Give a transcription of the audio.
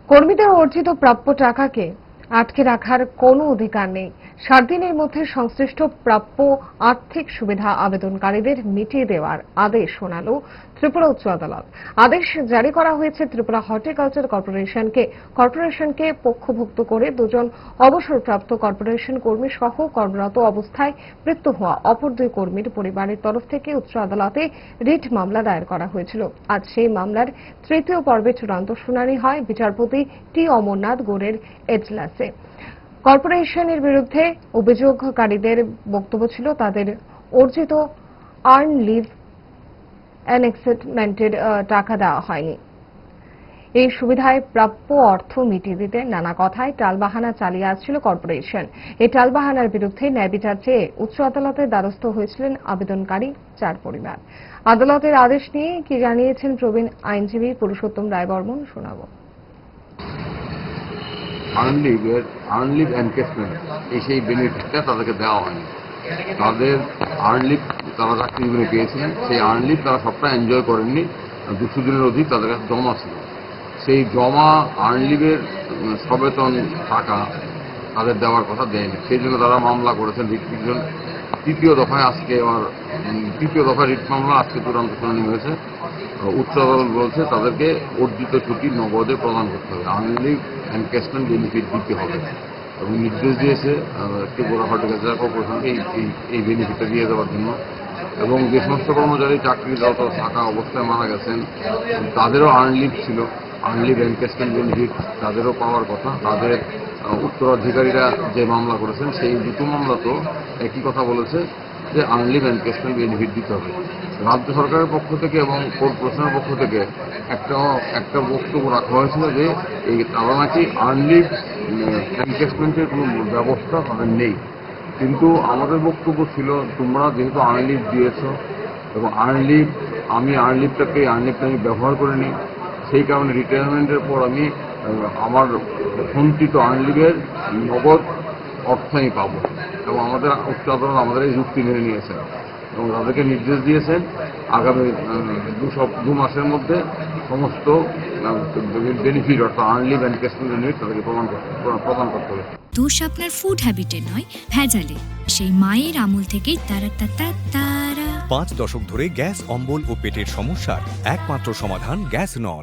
কর্মীদের অর্জিত প্রাপ্য টাকাকে আটকে রাখার কোনো অধিকার নেই। 7 দিনের মধ্যে সংশ্লিষ্ট প্রাপ্য আর্থিক সুবিধা আবেদনকারীদের মিটিয়ে দেওয়ার আদেশ শোনাল ত্রিপুরা উচ্চ আদালত। আদেশ জারি করা হয়েছে ত্রিপুরা হর্টিকালচার কর্পোরেশনকে পক্ষভুক্ত করে দুজন অবসরপ্রাপ্ত কর্পোরেশন কর্মী সহ কর্মরত অবস্থায় মৃত্যু হওয়া অপর 2 কর্মীর পরিবারের তরফ থেকে উচ্চ আদালতে রিট মামলা দায়ের করা হয়েছিল। আজ সেই মামলার তৃতীয় পর্বে চূড়ান্ত শুনানি হয় বিচারপতি টি অমরনাথ গোড়ের এজলাসে। কর্পোরেশনের বিরুদ্ধে অভিযোগকারীদের বক্তব্য ছিল তাদের অর্জিত আর্ন লিভ অ্যানেক্সমেন্টের টাকা দেওয়া হয়নি। এই সুবিধায় প্রাপ্য অর্থ মিটিয়ে দিতে নানা কথায় টালবাহানা চালিয়ে আসছিল কর্পোরেশন। এই টালবাহানার বিরুদ্ধে ন্যায় বিচার চেয়ে উচ্চ আদালতের দ্বারস্থ হয়েছিলেন আবেদনকারী 4 পরিবার। আদালতের আদেশ নিয়ে কি জানিয়েছেন প্রবীণ আইনজীবী পুরুষোত্তম রায় বর্মন, শোনাবো। আর্নলিভ এনকেসমেন্ট সেই বেনিফিটটা তাদেরকে দেওয়া হয়নি। তাদের আর্নলিভ তারা চাকরি জীবনে পেয়েছিলেন, সেই আর্নলিভ তারা সবটা এনজয় করেননি। 200 দিনের অধিক তাদের কাছে জমা ছিল। সেই জমা আর্নলিভের সবেতন টাকা তাদের দেওয়ার কথা দেয়নি। সেই জন্য তারা মামলা করেছেন রিট পিটিশন। তৃতীয় দফায় রিট মামলা আজকে চূড়ান্ত শুনানি হয়েছে। উচ্চ আদালত বলছে তাদেরকে অর্জিত ছুটি নগদে প্রদান করতে হবে, আর্নলিভ এনকেসমেন্ট বেনিফিট দিতে হবে এবং নির্দেশ দিয়েছে ত্রিপুরা হর্টিকালচার কর্পোরেশনকে এই বেনিফিটটা দিয়ে দেওয়ার জন্য। এবং যে সমস্ত কর্মচারী চাকরিরত থাকা অবস্থায় মারা গেছেন তাদেরও আর্নলিভ ছিল, আর্নলিভ এনকেসমেন্ট বেনিফিট তাদেরও পাওয়ার কথা। তাদের উত্তরাধিকারীরা যে মামলা করেছেন সেই দুটো মামলা তো একই কথা বলেছে যে আর্নলিভ এনকেসমেন্ট বেনিফিট দিতে হবে। রাজ্য সরকারের পক্ষ থেকে এবং কর্পোরেশনের পক্ষ থেকে একটা বক্তব্য রাখা হয়েছিল যে তারা নাকি আর্নলিভ এনকেসমেন্টের কোনো ব্যবস্থা তাদের নেই। কিন্তু আমাদের বক্তব্য ছিল তোমরা যেহেতু আর্নলিভ দিয়েছ এবং আমি আর্নলিভটা আমি ব্যবহার করিনি, সেই কারণে রিটায়ারমেন্টের পর আমি আমার সঞ্চিত আর্নলিভের নগদ অর্থ আমি পাবো। এবং আমাদের উচ্চ আদালত আমাদের এই যুক্তি মেনে নিয়েছেন এবং তাদেরকে নির্দেশ দিয়েছেন আগামী 2 মাসের মধ্যে সমস্ত বেনিফিট অর্থাৎ আর্নলিভ এনকেসমেন্ট বেনিফিট তাদেরকে প্রদান করতে হবে। দোষ আপনার ফুড হ্যাবিটে নয়, ভেজালে। সেই মায়ের আমল থেকেই তারা 5 দশক ধরে গ্যাস, অম্বল ও পেটের সমস্যার একমাত্র সমাধান গ্যাস নল।